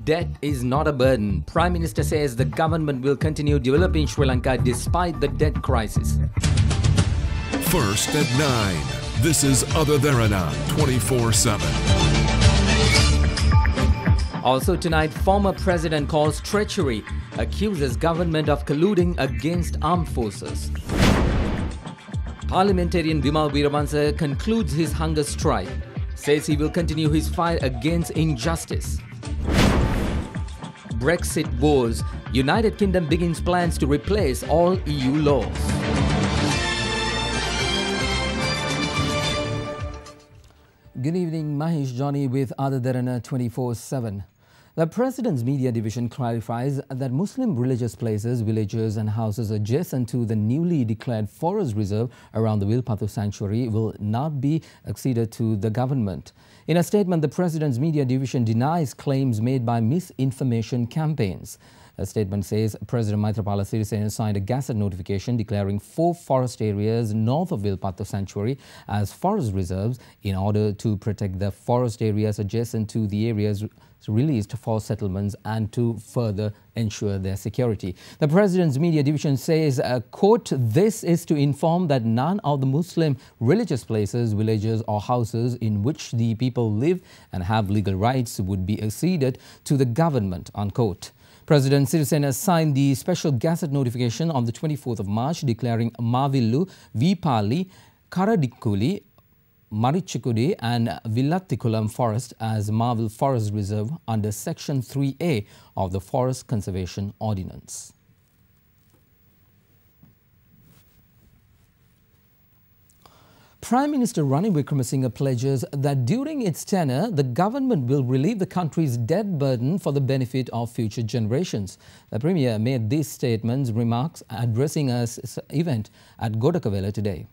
Debt is not a burden. Prime Minister says the government will continue developing Sri Lanka despite the debt crisis. First at 9. This is Other Derana 24/7. Also tonight, former president calls treachery, accuses government of colluding against armed forces. Parliamentarian Vimal Weerawansa concludes his hunger strike, says he will continue his fight against injustice. Brexit woes. United Kingdom begins plans to replace all EU laws. Good evening, Mahesh Johnny with Other Derana 24/7. The President's Media Division clarifies that Muslim religious places, villages and houses adjacent to the newly declared forest reserve around the Wilpathu Sanctuary will not be acceded to the government. In a statement, the President's Media Division denies claims made by misinformation campaigns. A statement says President Maithripala signed a Gazette notification declaring 4 forest areas north of Wilpathu Sanctuary as forest reserves in order to protect the forest areas adjacent to the areas released for settlements and to further ensure their security. The President's Media Division says, quote, "This is to inform that none of the Muslim religious places, villages or houses in which the people live and have legal rights would be acceded to the government," unquote. President Sirisena signed the special Gazette notification on the 24th of March declaring Mavillu, Vipali, Karadikuli, Marichikudi and Villattikulam Forest as Marvel Forest Reserve under Section 3A of the Forest Conservation Ordinance. Prime Minister Ranil Wickremesinghe pledges that during its tenure, the government will relieve the country's debt burden for the benefit of future generations. The Premier made these statements remarks addressing an event at Godakavela today.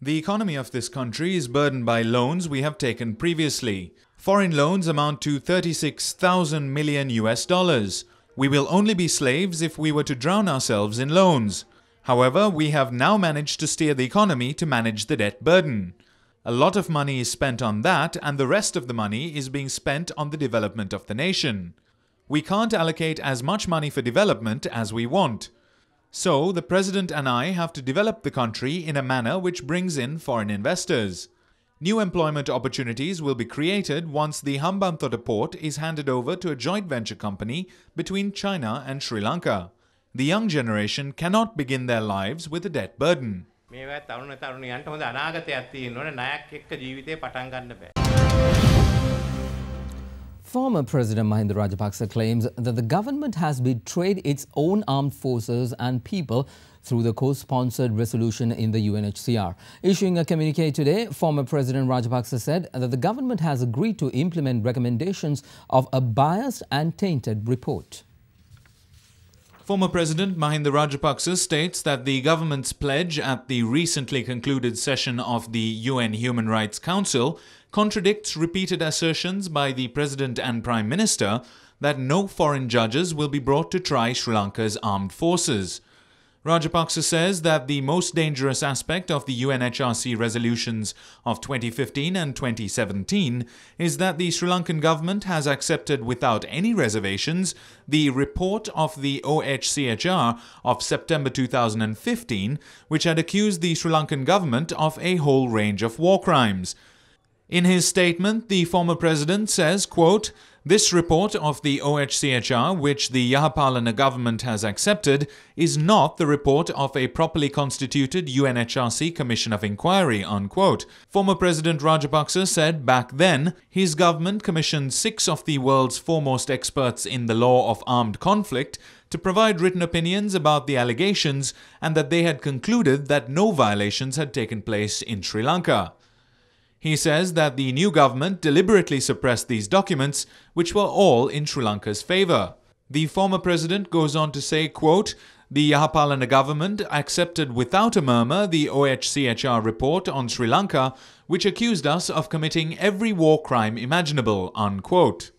The economy of this country is burdened by loans we have taken previously. Foreign loans amount to $36,000 million US. We will only be slaves if we were to drown ourselves in loans. However, we have now managed to steer the economy to manage the debt burden. A lot of money is spent on that, and the rest of the money is being spent on the development of the nation. We can't allocate as much money for development as we want. So, the President and I have to develop the country in a manner which brings in foreign investors. New employment opportunities will be created once the Hambantota port is handed over to a joint venture company between China and Sri Lanka. The young generation cannot begin their lives with a debt burden. Former President Mahinda Rajapaksa claims that the government has betrayed its own armed forces and people through the co-sponsored resolution in the UNHCR. Issuing a communique today, former President Rajapaksa said that the government has agreed to implement recommendations of a biased and tainted report. Former President Mahinda Rajapaksa states that the government's pledge at the recently concluded session of the UN Human Rights Council contradicts repeated assertions by the President and Prime Minister that no foreign judges will be brought to try Sri Lanka's armed forces. Rajapaksa says that the most dangerous aspect of the UNHRC resolutions of 2015 and 2017 is that the Sri Lankan government has accepted without any reservations the report of the OHCHR of September 2015, which had accused the Sri Lankan government of a whole range of war crimes. In his statement, the former president says, quote, "This report of the OHCHR, which the Yahapalana government has accepted, is not the report of a properly constituted UNHRC Commission of Inquiry," unquote. Former President Rajapaksa said back then his government commissioned 6 of the world's foremost experts in the law of armed conflict to provide written opinions about the allegations and that they had concluded that no violations had taken place in Sri Lanka. He says that the new government deliberately suppressed these documents, which were all in Sri Lanka's favour. The former president goes on to say, quote, "The Yahapalana government accepted without a murmur the OHCHR report on Sri Lanka, which accused us of committing every war crime imaginable," unquote.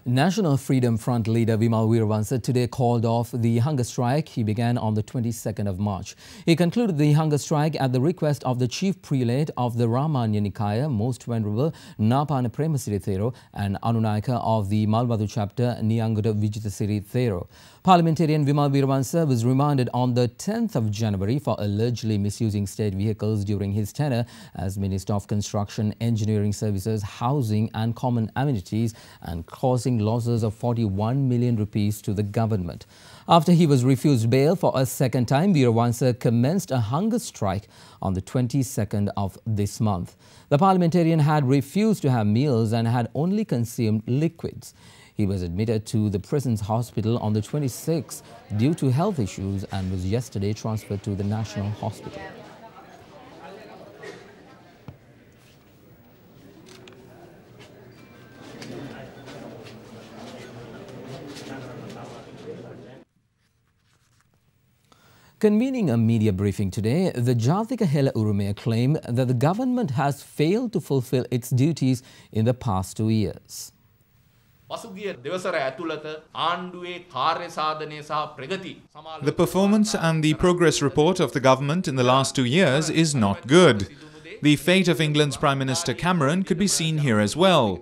National Freedom Front leader Vimal Weerawansa today called off the hunger strike he began on the 22nd of March. He concluded the hunger strike at the request of the chief prelate of the Ramanya Nikaya, Most Venerable Napana Premasiri Thero, and Anunayaka of the Malvadu chapter Niyanguda Vijitasiri Thero. Parliamentarian Vimal Weerawansa was remanded on the 10th of January for allegedly misusing state vehicles during his tenure as Minister of Construction, Engineering Services, Housing and Common Amenities and causing losses of 41 million rupees to the government. After he was refused bail for a second time, Weerawansa commenced a hunger strike on the 22nd of this month. The parliamentarian had refused to have meals and had only consumed liquids. He was admitted to the prison's hospital on the 26th due to health issues and was yesterday transferred to the National Hospital. Convening a media briefing today, the Jathika Hela Urume claimed that the government has failed to fulfill its duties in the past 2 years. The performance and the progress report of the government in the last 2 years is not good. The fate of England's Prime Minister Cameron could be seen here as well.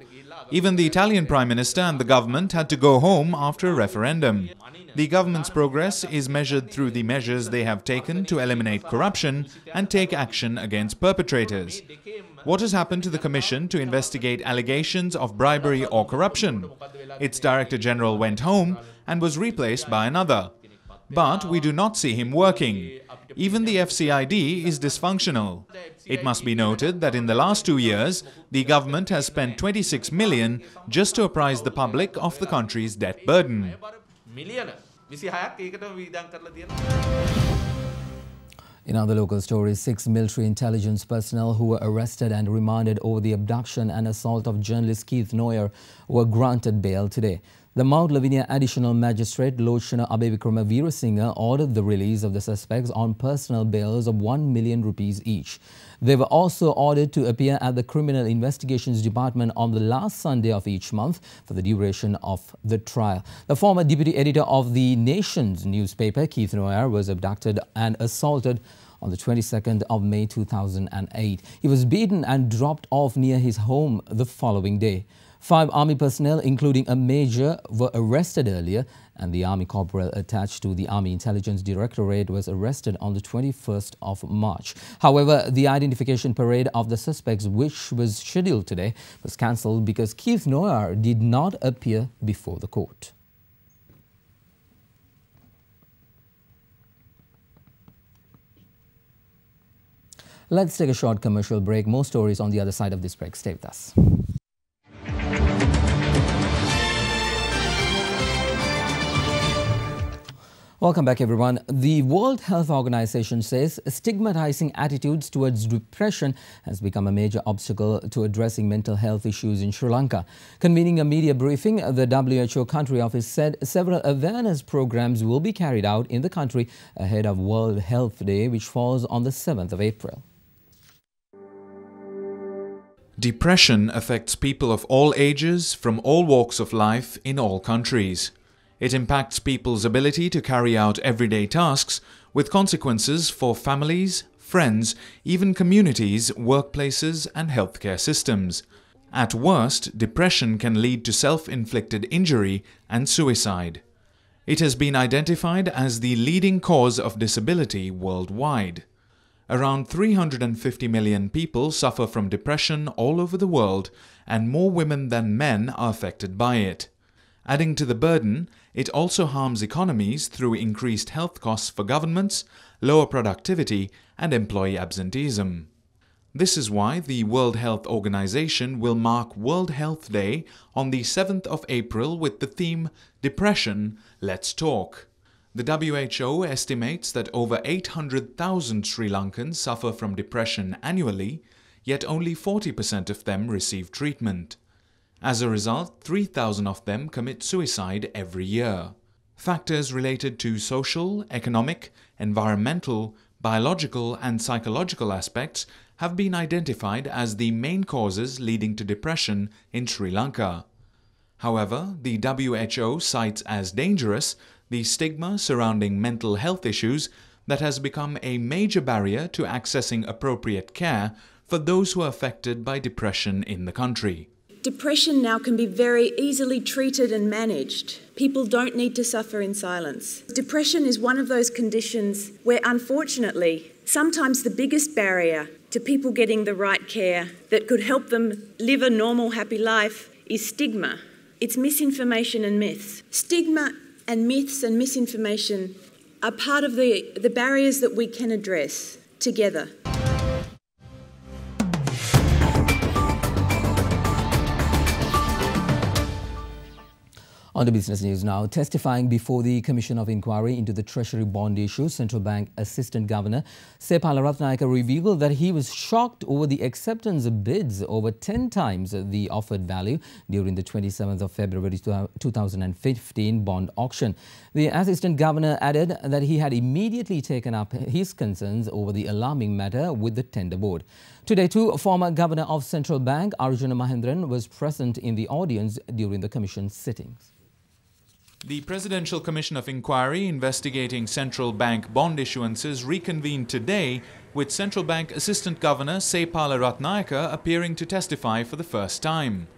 Even the Italian Prime Minister and the government had to go home after a referendum. The government's progress is measured through the measures they have taken to eliminate corruption and take action against perpetrators. What has happened to the Commission to investigate allegations of bribery or corruption? Its Director General went home and was replaced by another. But we do not see him working. Even the FCID is dysfunctional. It must be noted that in the last 2 years, the government has spent 26 million just to apprise the public of the country's debt burden. In other local stories, 6 military intelligence personnel who were arrested and remanded over the abduction and assault of journalist Keith Noyer were granted bail today. The Mount Lavinia Additional Magistrate Lochana Abevikrama Veerasinghe ordered the release of the suspects on personal bails of 1 million rupees each. They were also ordered to appear at the Criminal Investigations Department on the last Sunday of each month for the duration of the trial. The former deputy editor of the Nation's newspaper, Keith Noyer, was abducted and assaulted on the 22nd of May 2008. He was beaten and dropped off near his home the following day. 5 army personnel, including a major, were arrested earlier, and the army corporal attached to the Army Intelligence Directorate was arrested on the 21st of March. However, the identification parade of the suspects, which was scheduled today, was cancelled because Keith Noyer did not appear before the court. Let's take a short commercial break. More stories on the other side of this break. Stay with us. Welcome back, everyone. The World Health Organization says stigmatizing attitudes towards depression has become a major obstacle to addressing mental health issues in Sri Lanka. Convening a media briefing, the WHO country office said several awareness programs will be carried out in the country ahead of World Health Day, which falls on the 7th of April. Depression affects people of all ages, from all walks of life, in all countries. It impacts people's ability to carry out everyday tasks, with consequences for families, friends, even communities, workplaces and healthcare systems. At worst, depression can lead to self-inflicted injury and suicide. It has been identified as the leading cause of disability worldwide. Around 350 million people suffer from depression all over the world, and more women than men are affected by it. Adding to the burden, it also harms economies through increased health costs for governments, lower productivity, and employee absenteeism. This is why the World Health Organization will mark World Health Day on the 7th of April with the theme Depression, Let's Talk. The WHO estimates that over 800,000 Sri Lankans suffer from depression annually, yet only 40% of them receive treatment. As a result, 3,000 of them commit suicide every year. Factors related to social, economic, environmental, biological and psychological aspects have been identified as the main causes leading to depression in Sri Lanka. However, the WHO cites as dangerous the stigma surrounding mental health issues that has become a major barrier to accessing appropriate care for those who are affected by depression in the country. Depression now can be very easily treated and managed. People don't need to suffer in silence. Depression is one of those conditions where, unfortunately, sometimes the biggest barrier to people getting the right care that could help them live a normal, happy life is stigma. It's misinformation and myths. Stigma and myths and misinformation are part of the barriers that we can address together. On to business news now. Testifying before the Commission of Inquiry into the Treasury bond issue, Central Bank Assistant Governor Maithripala Ratnayaka revealed that he was shocked over the acceptance of bids over 10 times the offered value during the 27th of February 2015 bond auction. The Assistant Governor added that he had immediately taken up his concerns over the alarming matter with the tender board. Today too, former Governor of Central Bank Arjuna Mahendran was present in the audience during the Commission's sittings. The Presidential Commission of Inquiry investigating central bank bond issuances reconvened today, with Central Bank Assistant Governor Maithripala Ratnayaka appearing to testify for the first time.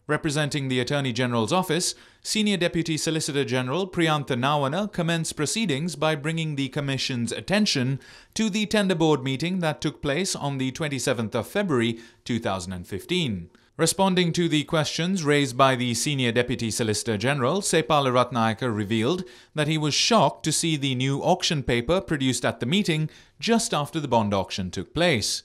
Representing the Attorney General's office, Senior Deputy Solicitor General Priyantha Nawana commenced proceedings by bringing the Commission's attention to the tender board meeting that took place on the 27th of February 2015. Responding to the questions raised by the Senior Deputy Solicitor General, Maithripala Ratnayaka revealed that he was shocked to see the new auction paper produced at the meeting just after the bond auction took place.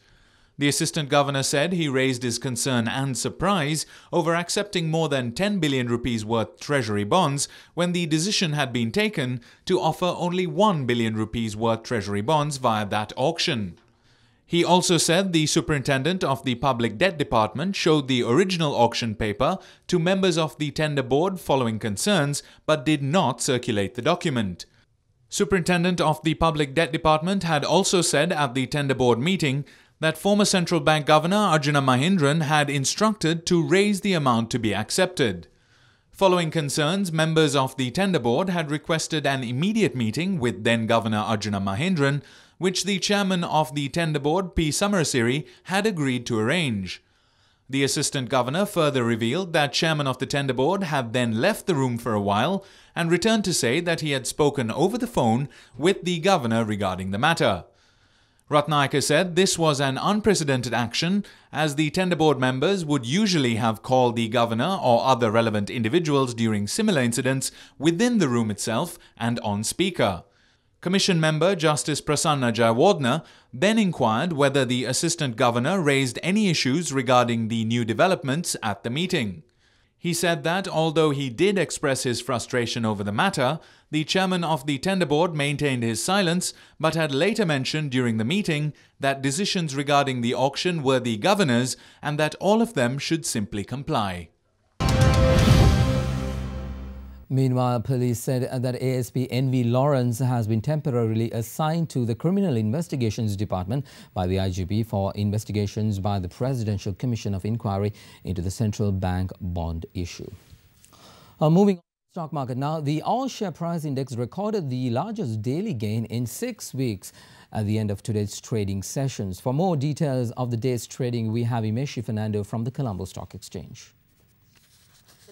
The Assistant Governor said he raised his concern and surprise over accepting more than 10 billion rupees worth Treasury bonds when the decision had been taken to offer only 1 billion rupees worth Treasury bonds via that auction. He also said the Superintendent of the Public Debt Department showed the original auction paper to members of the tender board following concerns but did not circulate the document. Superintendent of the Public Debt Department had also said at the tender board meeting that former Central Bank Governor Arjuna Mahendran had instructed to raise the amount to be accepted. Following concerns, members of the tender board had requested an immediate meeting with then Governor Arjuna Mahendran, which the chairman of the tender board, P. Samarasiri, had agreed to arrange. The Assistant Governor further revealed that chairman of the tender board had then left the room for a while and returned to say that he had spoken over the phone with the governor regarding the matter. Ratnayaka said this was an unprecedented action, as the tender board members would usually have called the governor or other relevant individuals during similar incidents within the room itself and on speaker. Commission member Justice Prasanna Jayawardena then inquired whether the Assistant Governor raised any issues regarding the new developments at the meeting. He said that although he did express his frustration over the matter, the chairman of the tender board maintained his silence but had later mentioned during the meeting that decisions regarding the auction were the governor's and that all of them should simply comply. Meanwhile, police said that ASP N.V. Lawrence has been temporarily assigned to the Criminal Investigations Department by the IGP for investigations by the Presidential Commission of Inquiry into the central bank bond issue. Moving on to the stock market now, the all-share price index recorded the largest daily gain in 6 weeks at the end of today's trading sessions. For more details of the day's trading, we have Imeshi Fernando from the Colombo Stock Exchange.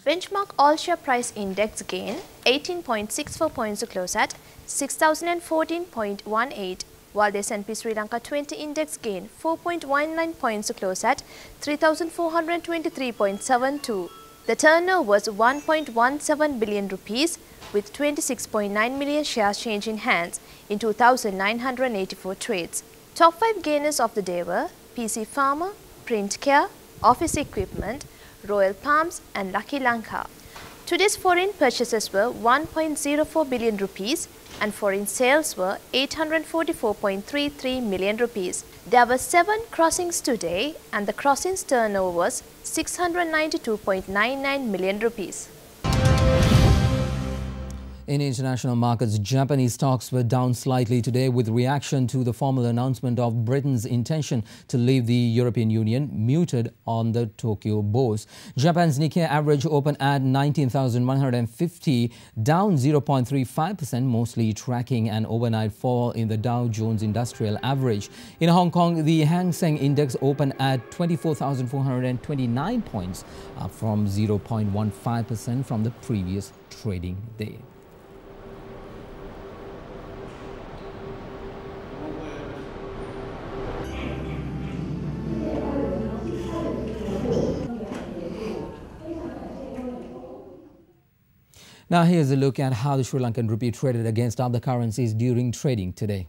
Benchmark all-share price index gain 18.64 points to close at 6,014.18, while the S&P Sri Lanka 20 index gained 4.19 points to close at 3,423.72. The turnover was 1.17 billion rupees, with 26.9 million shares changing hands in 2,984 trades. Top 5 gainers of the day were PC Pharma, Print Care, Office Equipment, Royal Palms and Lucky Lanka. Today's foreign purchases were 1.04 billion rupees and foreign sales were 844.33 million rupees. There were 7 crossings today and the crossings turnover was 692.99 million rupees. In international markets, Japanese stocks were down slightly today with reaction to the formal announcement of Britain's intention to leave the European Union, muted on the Tokyo Bourse. Japan's Nikkei average opened at 19,150, down 0.35%, mostly tracking an overnight fall in the Dow Jones Industrial Average. In Hong Kong, the Hang Seng Index opened at 24,429 points, up from 0.15% from the previous trading day. Now here's a look at how the Sri Lankan rupee traded against other currencies during trading today.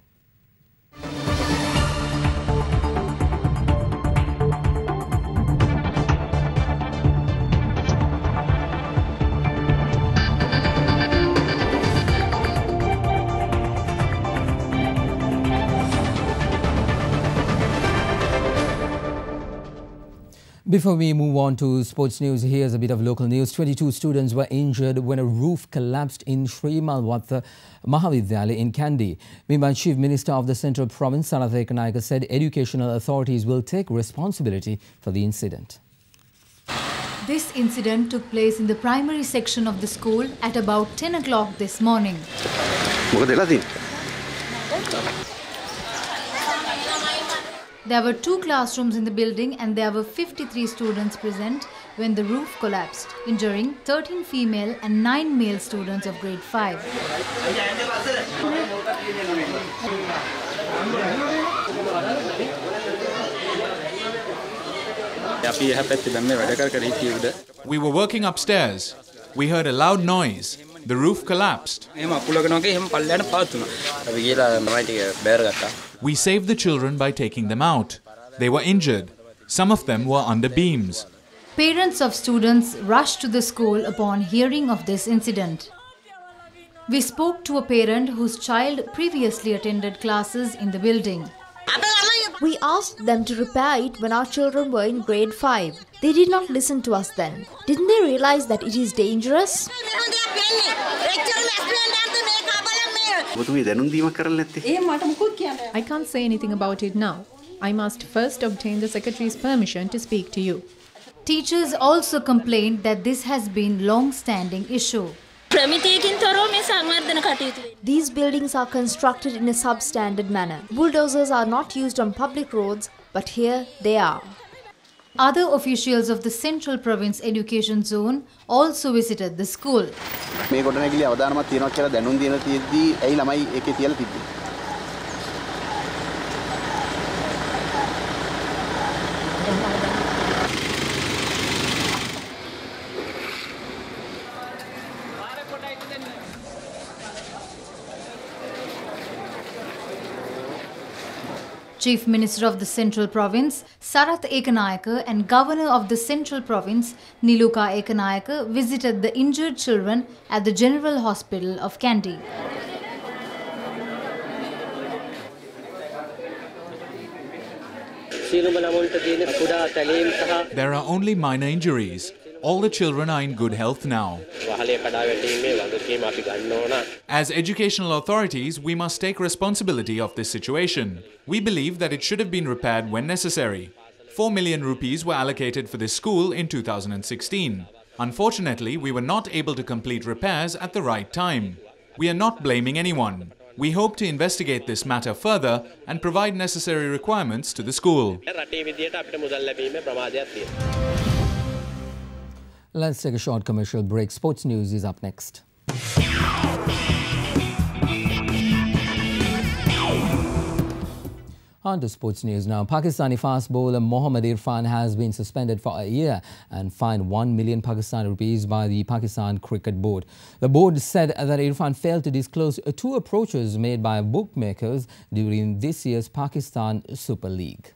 Before we move on to sports news, here's a bit of local news. 22 students were injured when a roof collapsed in Sri Malwatha Mahavidyalaya in Kandy. Meanwhile, Chief Minister of the Central Province, Sarath Ekanayake, said educational authorities will take responsibility for the incident. This incident took place in the primary section of the school at about 10 o'clock this morning. There were 2 classrooms in the building and there were 53 students present when the roof collapsed, injuring 13 female and 9 male students of grade 5. We were working upstairs. We heard a loud noise. The roof collapsed. We saved the children by taking them out. They were injured. Some of them were under beams. Parents of students rushed to the school upon hearing of this incident. We spoke to a parent whose child previously attended classes in the building. We asked them to repair it when our children were in grade 5. They did not listen to us then. Didn't they realize that it is dangerous? I can't say anything about it now. I must first obtain the Secretary's permission to speak to you. Teachers also complained that this has been a long-standing issue. These buildings are constructed in a substandard manner. Bulldozers are not used on public roads, but here they are. Other officials of the Central Province Education Zone also visited the school. Chief Minister of the Central Province, Sarath Ekanayake, and Governor of the Central Province, Niluka Ekanayake, visited the injured children at the General Hospital of Kandy. There are only minor injuries. All the children are in good health now. As educational authorities, we must take responsibility of this situation. We believe that it should have been repaired when necessary. 4 million rupees were allocated for this school in 2016. Unfortunately, we were not able to complete repairs at the right time. We are not blaming anyone. We hope to investigate this matter further and provide necessary requirements to the school. Let's take a short commercial break. Sports news is up next. On to sports news now. Pakistani fast bowler Mohammad Irfan has been suspended for a year and fined 1 million Pakistani rupees by the Pakistan Cricket Board. The board said that Irfan failed to disclose 2 approaches made by bookmakers during this year's Pakistan Super League.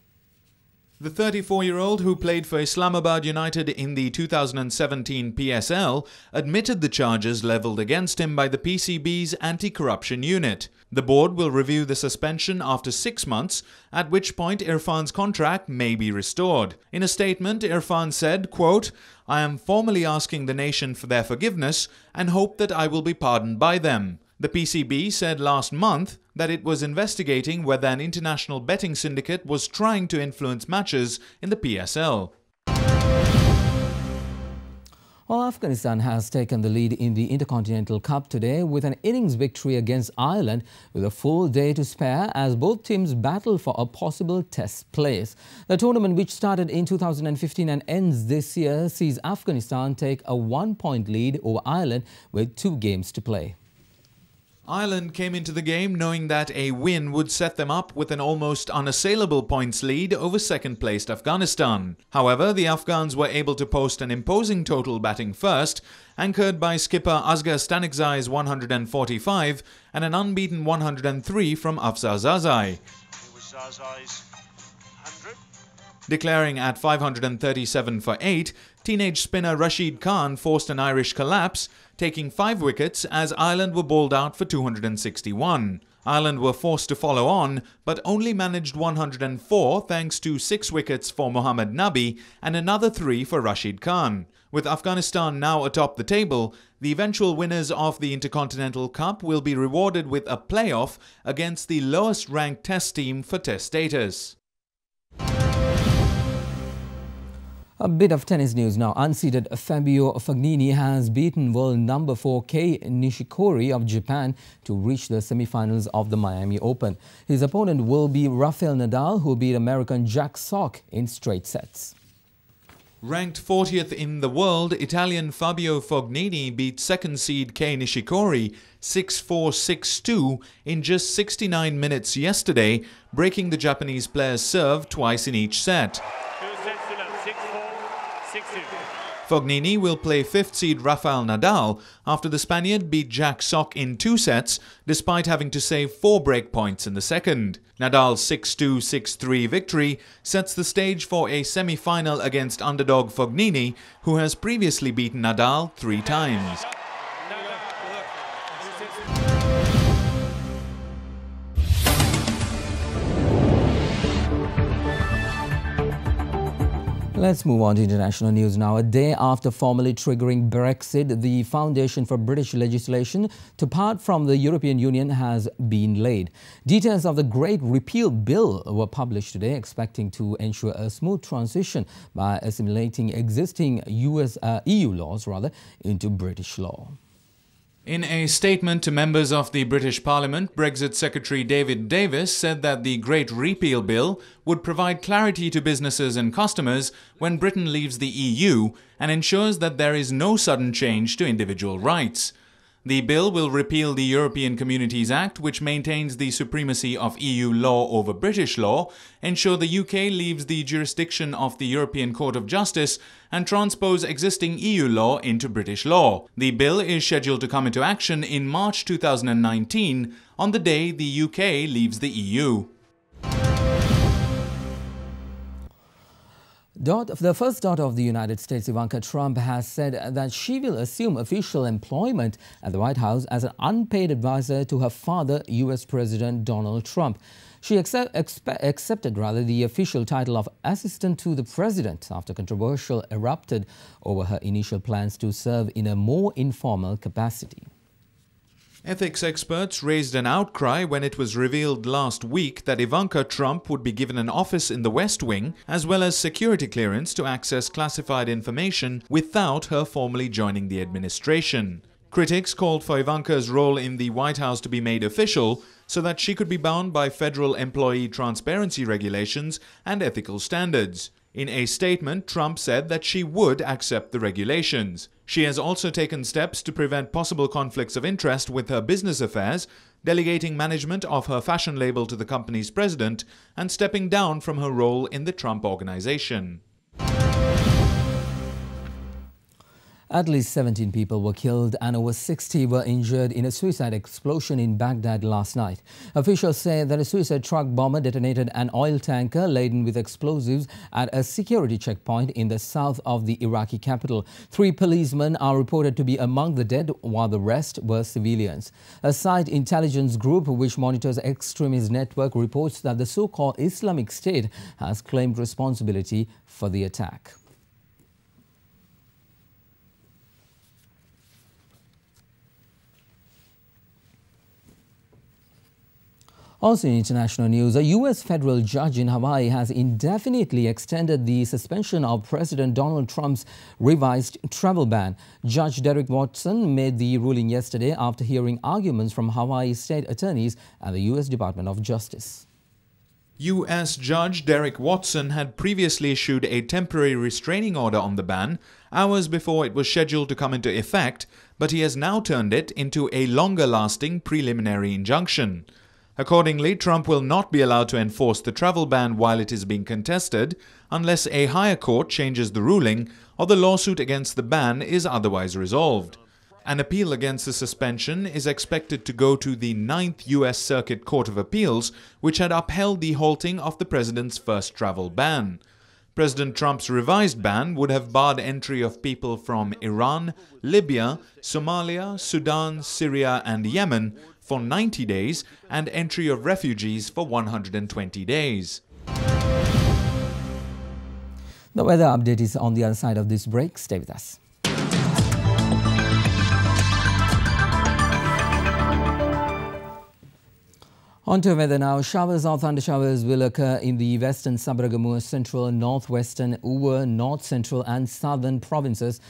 The 34-year-old, who played for Islamabad United in the 2017 PSL, admitted the charges levelled against him by the PCB's anti-corruption unit. The board will review the suspension after 6 months, at which point Irfan's contract may be restored. In a statement, Irfan said, quote, "I am formally asking the nation for their forgiveness and hope that I will be pardoned by them." The PCB said last month that it was investigating whether an international betting syndicate was trying to influence matches in the PSL. Well, Afghanistan has taken the lead in the Intercontinental Cup today with an innings victory against Ireland with a full day to spare as both teams battle for a possible test place. The tournament, which started in 2015 and ends this year, sees Afghanistan take a 1-point lead over Ireland with 2 games to play. Ireland came into the game knowing that a win would set them up with an almost unassailable points lead over second-placed Afghanistan. However, the Afghans were able to post an imposing total batting first, anchored by skipper Asghar Stanikzai's 145 and an unbeaten 103 from Afzal Zazai. Declaring at 537 for 8, teenage spinner Rashid Khan forced an Irish collapse, taking 5 wickets as Ireland were bowled out for 261. Ireland were forced to follow on, but only managed 104 thanks to 6 wickets for Mohammad Nabi and another 3 for Rashid Khan. With Afghanistan now atop the table, the eventual winners of the Intercontinental Cup will be rewarded with a playoff against the lowest-ranked Test team for Test status. A bit of tennis news now. Unseeded Fabio Fognini has beaten world number 4 Kei Nishikori of Japan to reach the semi-finals of the Miami Open. His opponent will be Rafael Nadal, who beat American Jack Sock in straight sets. Ranked 40th in the world, Italian Fabio Fognini beat second seed Kei Nishikori 6-4, 6-2 in just 69 minutes yesterday, breaking the Japanese player's serve twice in each set. Fognini will play 5th seed Rafael Nadal after the Spaniard beat Jack Sock in 2 sets despite having to save 4 break points in the second. Nadal's 6-2, 6-3 victory sets the stage for a semi-final against underdog Fognini, who has previously beaten Nadal 3 times. Let's move on to international news now. A day after formally triggering Brexit, the foundation for British legislation to part from the European Union has been laid. Details of the Great Repeal Bill were published today, expecting to ensure a smooth transition by assimilating existing EU laws into British law. In a statement to members of the British Parliament, Brexit Secretary David Davis said that the Great Repeal Bill would provide clarity to businesses and customers when Britain leaves the EU and ensures that there is no sudden change to individual rights. The bill will repeal the European Communities Act, which maintains the supremacy of EU law over British law, ensure the UK leaves the jurisdiction of the European Court of Justice, and transpose existing EU law into British law. The bill is scheduled to come into action in March 2019, on the day the UK leaves the EU. The first daughter of the United States, Ivanka Trump, has said that she will assume official employment at the White House as an unpaid advisor to her father, US President Donald Trump. She accepted the official title of Assistant to the President after controversial erupted over her initial plans to serve in a more informal capacity. Ethics experts raised an outcry when it was revealed last week that Ivanka Trump would be given an office in the West Wing as well as security clearance to access classified information without her formally joining the administration. Critics called for Ivanka's role in the White House to be made official so that she could be bound by federal employee transparency regulations and ethical standards. In a statement, Trump said that she would accept the regulations. She has also taken steps to prevent possible conflicts of interest with her business affairs, delegating management of her fashion label to the company's president and stepping down from her role in the Trump organization. At least 17 people were killed and over 60 were injured in a suicide explosion in Baghdad last night. Officials say that a suicide truck bomber detonated an oil tanker laden with explosives at a security checkpoint in the south of the Iraqi capital. 3 policemen are reported to be among the dead, while the rest were civilians. A site intelligence group which monitors extremist network reports that the so-called Islamic State has claimed responsibility for the attack. Also in international news, a U.S. federal judge in Hawaii has indefinitely extended the suspension of President Donald Trump's revised travel ban. Judge Derek Watson made the ruling yesterday after hearing arguments from Hawaii state attorneys and the U.S. Department of Justice. U.S. Judge Derek Watson had previously issued a temporary restraining order on the ban hours before it was scheduled to come into effect, but he has now turned it into a longer-lasting preliminary injunction. Accordingly, Trump will not be allowed to enforce the travel ban while it is being contested unless a higher court changes the ruling or the lawsuit against the ban is otherwise resolved. An appeal against the suspension is expected to go to the 9th U.S. Circuit Court of Appeals, which had upheld the halting of the president's first travel ban. President Trump's revised ban would have barred entry of people from Iran, Libya, Somalia, Sudan, Syria and Yemen for 90 days and entry of refugees for 120 days. The weather update is on the other side of this break. Stay with us. On to weather now. Showers or thundershowers will occur in the western Sabaragamuwa, central, northwestern, Uwa, north central and southern provinces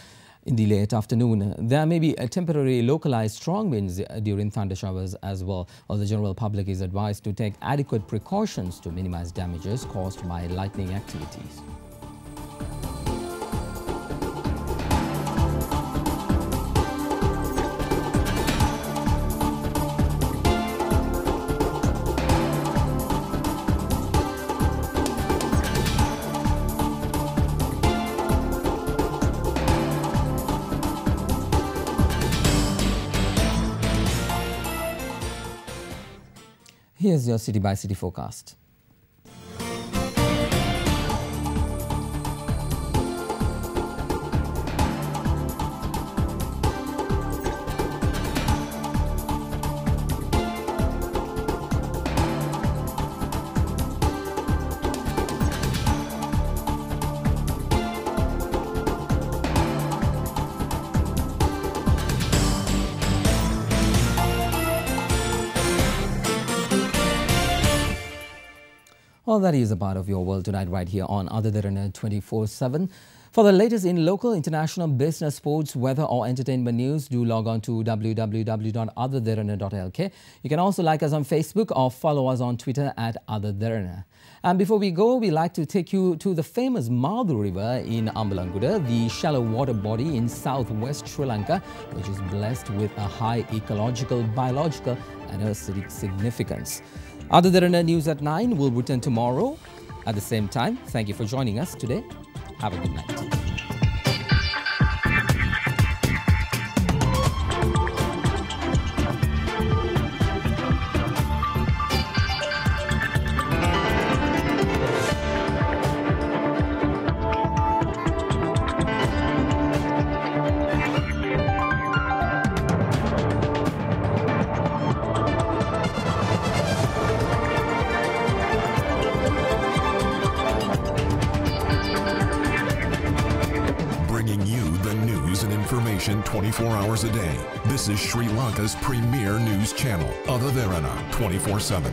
in the late afternoon. There may be a temporary localized strong winds during thundershowers as well. All the general public is advised to take adequate precautions to minimize damages caused by lightning activities. Here's your city-by-city forecast. Well, that is a part of your world tonight right here on Other Derana 24/7. For the latest in local, international, business, sports, weather or entertainment news, do log on to www.otherderana.lk. You can also like us on Facebook or follow us on Twitter at Other Derana. And before we go, we'd like to take you to the famous Madhu River in Ambalanguda, the shallow water body in southwest Sri Lanka, which is blessed with a high ecological, biological and aesthetic significance. Other Derana News at 9 will return tomorrow at the same time. Thank you for joining us today. Have a good night. Information 24 hours a day. This is Sri Lanka's premier news channel, Other Derana 24/7.